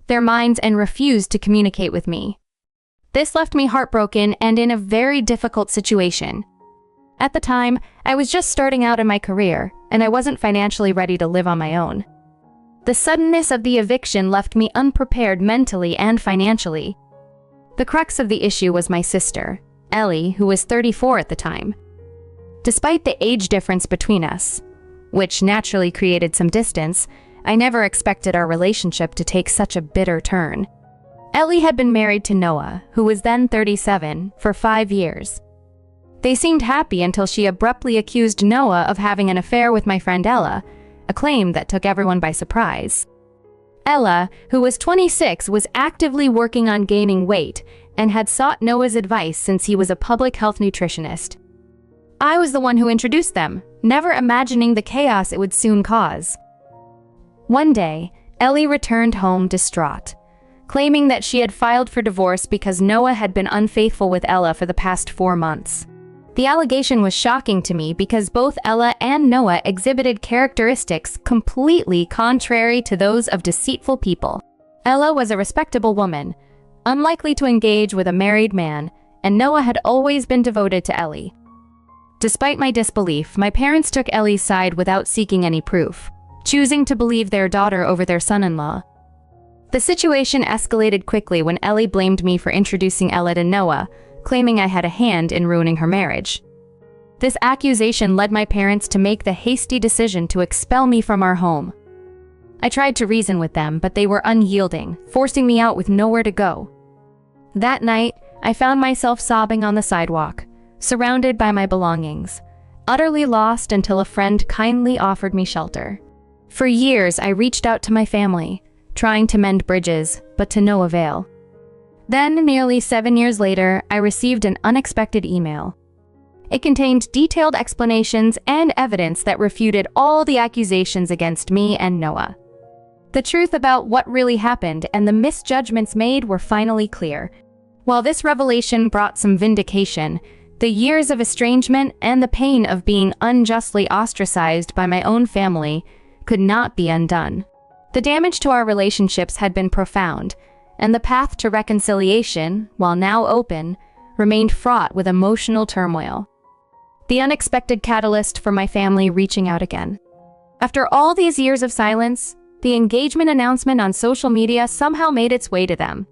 their minds and refused to communicate with me. This left me heartbroken and in a very difficult situation. At the time, I was just starting out in my career, and I wasn't financially ready to live on my own. The suddenness of the eviction left me unprepared mentally and financially. The crux of the issue was my sister, Ellie, who was 34 at the time. Despite the age difference between us, which naturally created some distance, I never expected our relationship to take such a bitter turn. Ellie had been married to Noah, who was then 37, for 5 years. They seemed happy until she abruptly accused Noah of having an affair with my friend Ella, a claim that took everyone by surprise. Ella, who was 26, was actively working on gaining weight and had sought Noah's advice since he was a public health nutritionist. I was the one who introduced them, never imagining the chaos it would soon cause. One day, Ellie returned home distraught, claiming that she had filed for divorce because Noah had been unfaithful with Ella for the past 4 months. The allegation was shocking to me because both Ella and Noah exhibited characteristics completely contrary to those of deceitful people. Ella was a respectable woman, unlikely to engage with a married man, and Noah had always been devoted to Ellie. Despite my disbelief, my parents took Ellie's side without seeking any proof, choosing to believe their daughter over their son-in-law. The situation escalated quickly when Ellie blamed me for introducing Ella to Noah, claiming I had a hand in ruining her marriage. This accusation led my parents to make the hasty decision to expel me from our home. I tried to reason with them, but they were unyielding, forcing me out with nowhere to go. That night, I found myself sobbing on the sidewalk, surrounded by my belongings, utterly lost until a friend kindly offered me shelter. For years, I reached out to my family, trying to mend bridges, but to no avail. Then, nearly 7 years later, I received an unexpected email. It contained detailed explanations and evidence that refuted all the accusations against me and Noah. The truth about what really happened and the misjudgments made were finally clear. While this revelation brought some vindication, the years of estrangement and the pain of being unjustly ostracized by my own family could not be undone. The damage to our relationships had been profound, and the path to reconciliation, while now open, remained fraught with emotional turmoil. The unexpected catalyst for my family reaching out again. After all these years of silence, the engagement announcement on social media somehow made its way to them.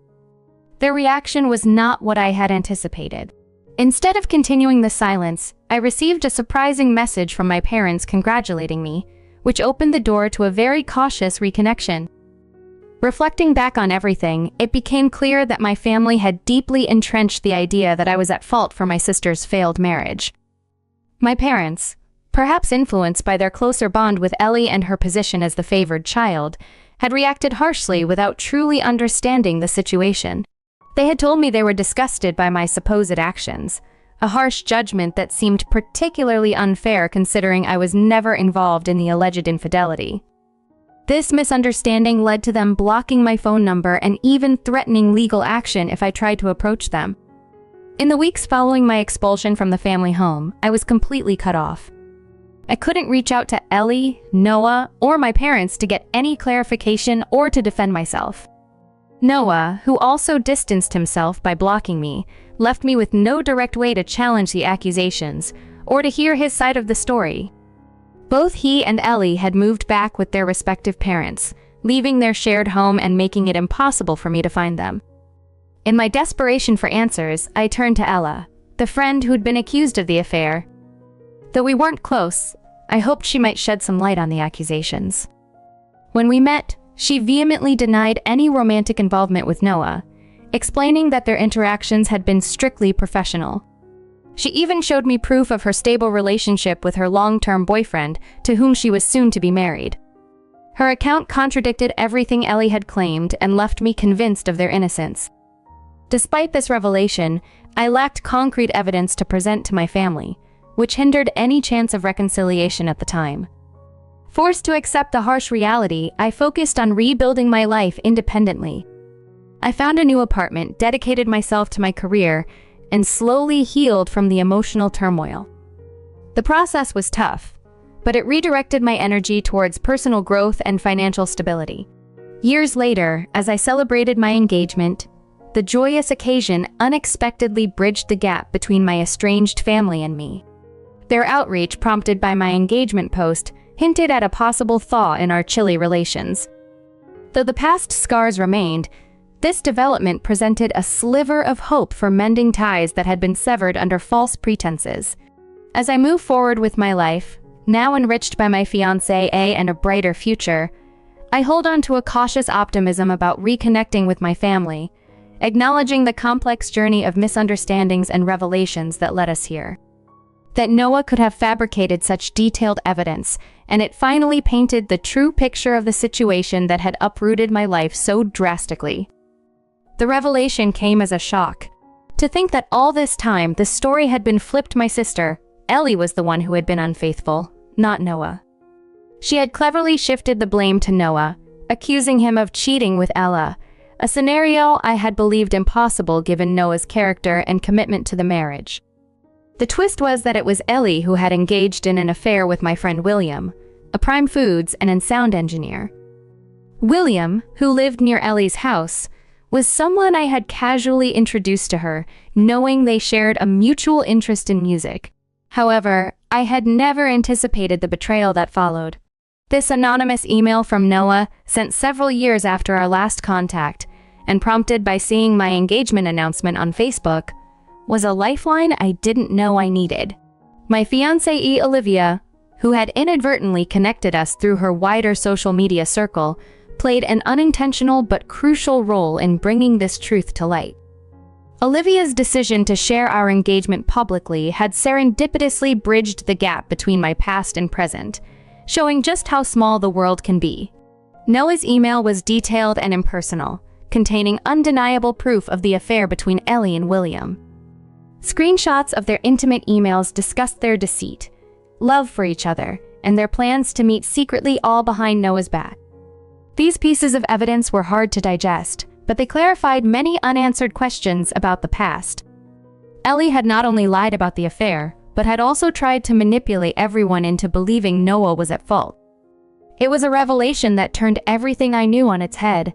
Their reaction was not what I had anticipated. Instead of continuing the silence, I received a surprising message from my parents congratulating me, which opened the door to a very cautious reconnection. Reflecting back on everything, it became clear that my family had deeply entrenched the idea that I was at fault for my sister's failed marriage. My parents, perhaps influenced by their closer bond with Ellie and her position as the favored child, had reacted harshly without truly understanding the situation. They had told me they were disgusted by my supposed actions, a harsh judgment that seemed particularly unfair considering I was never involved in the alleged infidelity. This misunderstanding led to them blocking my phone number and even threatening legal action if I tried to approach them. In the weeks following my expulsion from the family home, I was completely cut off. I couldn't reach out to Ellie, Noah, or my parents to get any clarification or to defend myself. Noah, who also distanced himself by blocking me, left me with no direct way to challenge the accusations or to hear his side of the story. Both he and Ellie had moved back with their respective parents, leaving their shared home and making it impossible for me to find them. In my desperation for answers, I turned to Ella, the friend who'd been accused of the affair. Though we weren't close, I hoped she might shed some light on the accusations. When we met, she vehemently denied any romantic involvement with Noah, explaining that their interactions had been strictly professional. She even showed me proof of her stable relationship with her long-term boyfriend, to whom she was soon to be married. Her account contradicted everything Ellie had claimed and left me convinced of their innocence. Despite this revelation, I lacked concrete evidence to present to my family, which hindered any chance of reconciliation at the time. Forced to accept the harsh reality, I focused on rebuilding my life independently. I found a new apartment, dedicated myself to my career, and slowly healed from the emotional turmoil. The process was tough, but it redirected my energy towards personal growth and financial stability. Years later, as I celebrated my engagement, the joyous occasion unexpectedly bridged the gap between my estranged family and me. Their outreach, prompted by my engagement post, hinted at a possible thaw in our chilly relations. Though the past scars remained, this development presented a sliver of hope for mending ties that had been severed under false pretenses. As I move forward with my life, now enriched by my fiancé and a brighter future, I hold on to a cautious optimism about reconnecting with my family, acknowledging the complex journey of misunderstandings and revelations that led us here. That Noah could have fabricated such detailed evidence, and it finally painted the true picture of the situation that had uprooted my life so drastically. The revelation came as a shock. To think that all this time the story had been flipped. My sister, Ellie, was the one who had been unfaithful, not Noah. She had cleverly shifted the blame to Noah, accusing him of cheating with Ella, a scenario I had believed impossible given Noah's character and commitment to the marriage. The twist was that it was Ellie who had engaged in an affair with my friend William, a Prime Foods and sound engineer. William, who lived near Ellie's house, was someone I had casually introduced to her, knowing they shared a mutual interest in music. However, I had never anticipated the betrayal that followed. This anonymous email from Noah, sent several years after our last contact, and prompted by seeing my engagement announcement on Facebook, was a lifeline I didn't know I needed. My fiancée Olivia, who had inadvertently connected us through her wider social media circle, played an unintentional but crucial role in bringing this truth to light. Olivia's decision to share our engagement publicly had serendipitously bridged the gap between my past and present, showing just how small the world can be. Noah's email was detailed and impersonal, containing undeniable proof of the affair between Ellie and William. Screenshots of their intimate emails discussed their deceit, love for each other, and their plans to meet secretly, all behind Noah's back. These pieces of evidence were hard to digest, but they clarified many unanswered questions about the past. Ellie had not only lied about the affair, but had also tried to manipulate everyone into believing Noah was at fault. It was a revelation that turned everything I knew on its head.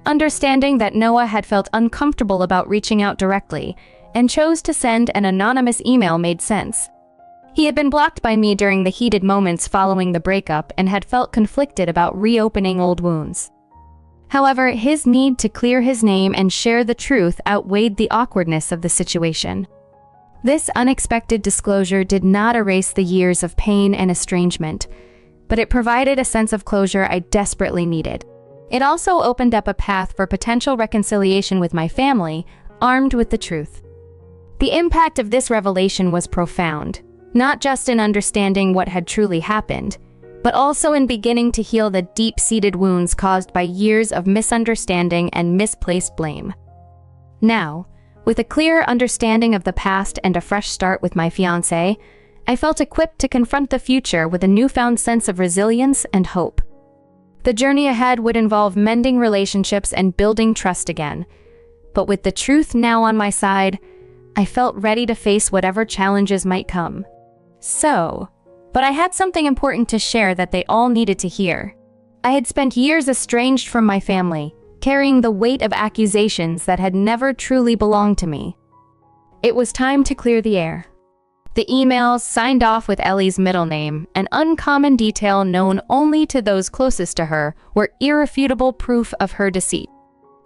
Understanding that Noah had felt uncomfortable about reaching out directly and chose to send an anonymous email made sense. He had been blocked by me during the heated moments following the breakup and had felt conflicted about reopening old wounds. However, his need to clear his name and share the truth outweighed the awkwardness of the situation. This unexpected disclosure did not erase the years of pain and estrangement, but it provided a sense of closure I desperately needed. It also opened up a path for potential reconciliation with my family, armed with the truth. The impact of this revelation was profound, not just in understanding what had truly happened, but also in beginning to heal the deep-seated wounds caused by years of misunderstanding and misplaced blame. Now, with a clearer understanding of the past and a fresh start with my fiancé, I felt equipped to confront the future with a newfound sense of resilience and hope. The journey ahead would involve mending relationships and building trust again, but with the truth now on my side, I felt ready to face whatever challenges might come. But I had something important to share that they all needed to hear. I had spent years estranged from my family, carrying the weight of accusations that had never truly belonged to me. It was time to clear the air. The emails, signed off with Ellie's middle name, an uncommon detail known only to those closest to her, were irrefutable proof of her deceit.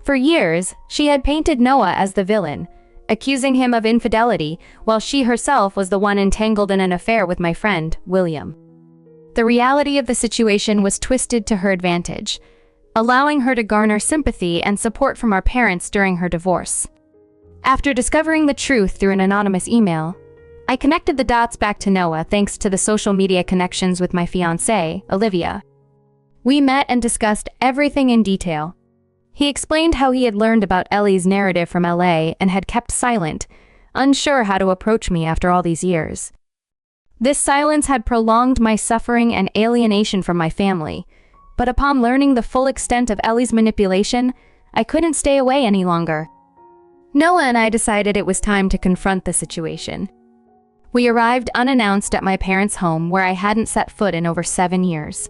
For years, she had painted Noah as the villain, accusing him of infidelity, while she herself was the one entangled in an affair with my friend, William. The reality of the situation was twisted to her advantage, allowing her to garner sympathy and support from our parents during her divorce. After discovering the truth through an anonymous email, I connected the dots back to Noah thanks to the social media connections with my fiancée, Olivia. We met and discussed everything in detail. He explained how he had learned about Ellie's narrative from LA and had kept silent, unsure how to approach me after all these years. This silence had prolonged my suffering and alienation from my family, but upon learning the full extent of Ellie's manipulation, I couldn't stay away any longer. Noah and I decided it was time to confront the situation. We arrived unannounced at my parents' home where I hadn't set foot in over 7 years.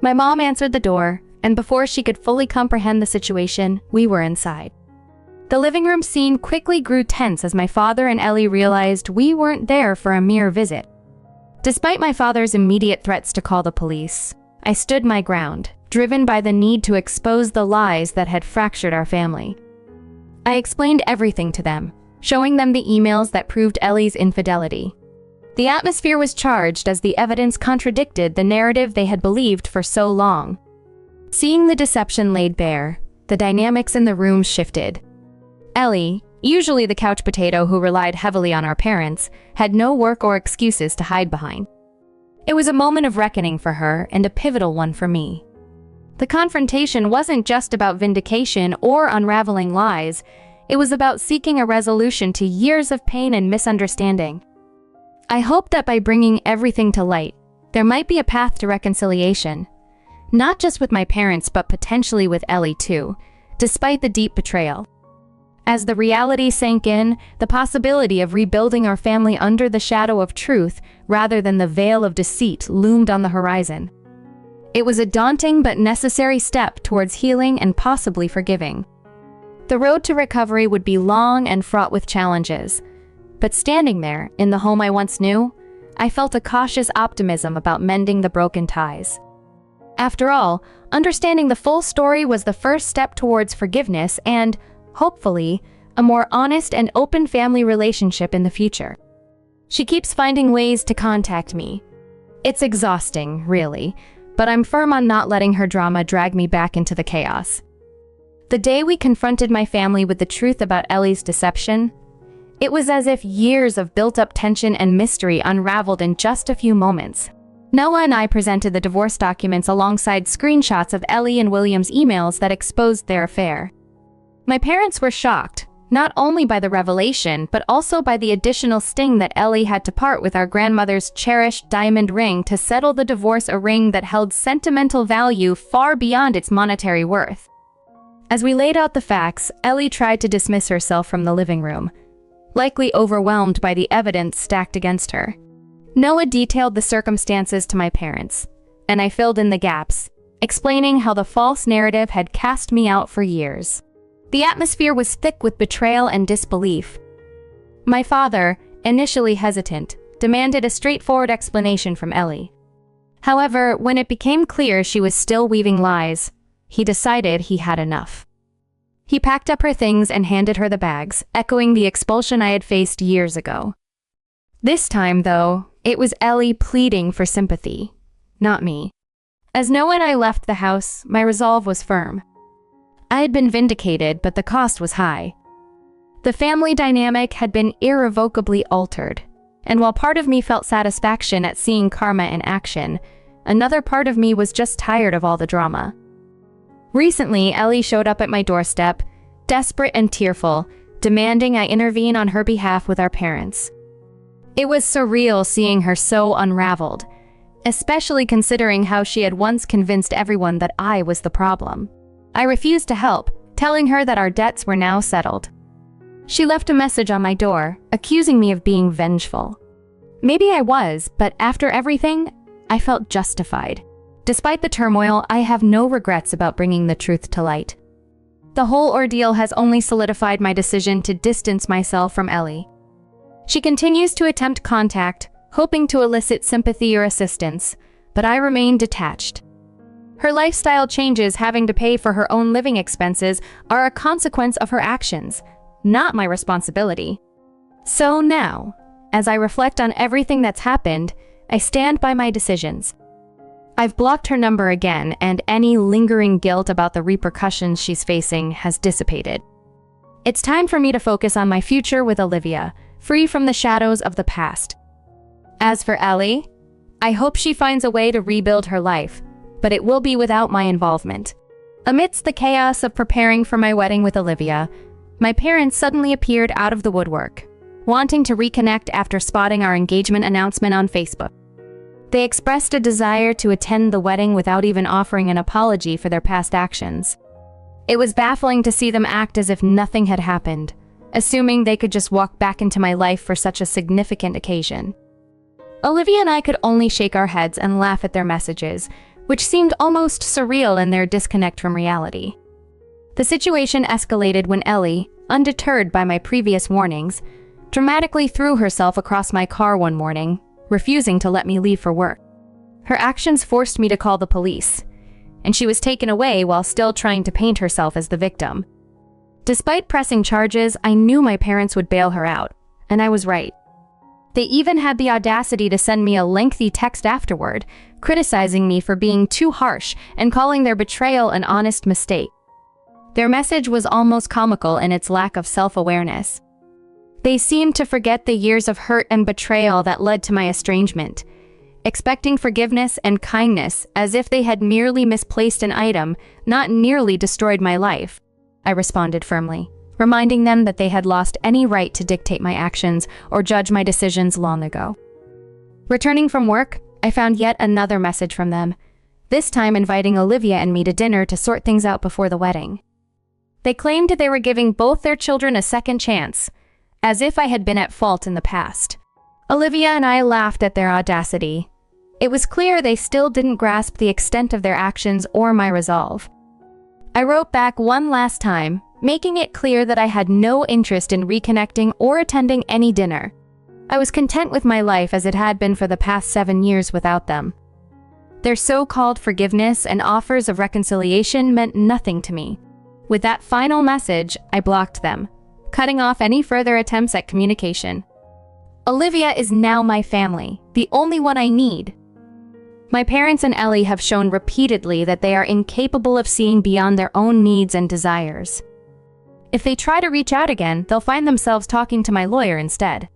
My mom answered the door, and before she could fully comprehend the situation, we were inside. The living room scene quickly grew tense as my father and Ellie realized we weren't there for a mere visit. Despite my father's immediate threats to call the police, I stood my ground, driven by the need to expose the lies that had fractured our family. I explained everything to them, showing them the emails that proved Ellie's infidelity. The atmosphere was charged as the evidence contradicted the narrative they had believed for so long. Seeing the deception laid bare, the dynamics in the room shifted. Ellie, usually the couch potato who relied heavily on our parents, had no work or excuses to hide behind. It was a moment of reckoning for her and a pivotal one for me. The confrontation wasn't just about vindication or unraveling lies, it was about seeking a resolution to years of pain and misunderstanding. I hoped that by bringing everything to light, there might be a path to reconciliation. Not just with my parents, but potentially with Ellie too, despite the deep betrayal. As the reality sank in, the possibility of rebuilding our family under the shadow of truth rather than the veil of deceit loomed on the horizon. It was a daunting but necessary step towards healing and possibly forgiving. The road to recovery would be long and fraught with challenges, but standing there, in the home I once knew, I felt a cautious optimism about mending the broken ties. After all, understanding the full story was the first step towards forgiveness and, hopefully, a more honest and open family relationship in the future. She keeps finding ways to contact me. It's exhausting, really, but I'm firm on not letting her drama drag me back into the chaos. The day we confronted my family with the truth about Ellie's deception, it was as if years of built-up tension and mystery unraveled in just a few moments. Noah and I presented the divorce documents alongside screenshots of Ellie and William's emails that exposed their affair. My parents were shocked, not only by the revelation, but also by the additional sting that Ellie had to part with our grandmother's cherished diamond ring to settle the divorce, a ring that held sentimental value far beyond its monetary worth. As we laid out the facts, Ellie tried to dismiss herself from the living room, likely overwhelmed by the evidence stacked against her. Noah detailed the circumstances to my parents, and I filled in the gaps, explaining how the false narrative had cast me out for years. The atmosphere was thick with betrayal and disbelief. My father, initially hesitant, demanded a straightforward explanation from Ellie. However, when it became clear she was still weaving lies, he decided he had enough. He packed up her things and handed her the bags, echoing the expulsion I had faced years ago. This time, though, it was Ellie pleading for sympathy, not me. As Noah and I left the house, my resolve was firm. I had been vindicated, but the cost was high. The family dynamic had been irrevocably altered, and while part of me felt satisfaction at seeing karma in action, another part of me was just tired of all the drama. Recently, Ellie showed up at my doorstep, desperate and tearful, demanding I intervene on her behalf with our parents. It was surreal seeing her so unraveled, especially considering how she had once convinced everyone that I was the problem. I refused to help, telling her that our debts were now settled. She left a message on my door, accusing me of being vengeful. Maybe I was, but after everything, I felt justified. Despite the turmoil, I have no regrets about bringing the truth to light. The whole ordeal has only solidified my decision to distance myself from Ellie. She continues to attempt contact, hoping to elicit sympathy or assistance, but I remain detached. Her lifestyle changes, having to pay for her own living expenses, are a consequence of her actions, not my responsibility. So now, as I reflect on everything that's happened, I stand by my decisions. I've blocked her number again, and any lingering guilt about the repercussions she's facing has dissipated. It's time for me to focus on my future with Olivia, free from the shadows of the past. As for Ellie, I hope she finds a way to rebuild her life, but it will be without my involvement. Amidst the chaos of preparing for my wedding with Olivia, my parents suddenly appeared out of the woodwork, wanting to reconnect after spotting our engagement announcement on Facebook. They expressed a desire to attend the wedding without even offering an apology for their past actions. It was baffling to see them act as if nothing had happened, assuming they could just walk back into my life for such a significant occasion. Olivia and I could only shake our heads and laugh at their messages, which seemed almost surreal in their disconnect from reality. The situation escalated when Ellie, undeterred by my previous warnings, dramatically threw herself across my car one morning, refusing to let me leave for work. Her actions forced me to call the police, and she was taken away while still trying to paint herself as the victim. Despite pressing charges, I knew my parents would bail her out, and I was right. They even had the audacity to send me a lengthy text afterward, criticizing me for being too harsh and calling their betrayal an honest mistake. Their message was almost comical in its lack of self-awareness. They seemed to forget the years of hurt and betrayal that led to my estrangement, expecting forgiveness and kindness as if they had merely misplaced an item, not nearly destroyed my life. I responded firmly, reminding them that they had lost any right to dictate my actions or judge my decisions long ago. Returning from work, I found yet another message from them, this time inviting Olivia and me to dinner to sort things out before the wedding. They claimed they were giving both their children a second chance, as if I had been at fault in the past. Olivia and I laughed at their audacity. It was clear they still didn't grasp the extent of their actions or my resolve. I wrote back one last time, making it clear that I had no interest in reconnecting or attending any dinner. I was content with my life as it had been for the past 7 years without them. Their so-called forgiveness and offers of reconciliation meant nothing to me. With that final message, I blocked them, cutting off any further attempts at communication. Olivia is now my family, the only one I need. My parents and Ellie have shown repeatedly that they are incapable of seeing beyond their own needs and desires. If they try to reach out again, they'll find themselves talking to my lawyer instead.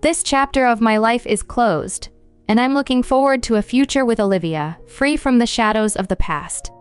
This chapter of my life is closed, and I'm looking forward to a future with Olivia, free from the shadows of the past.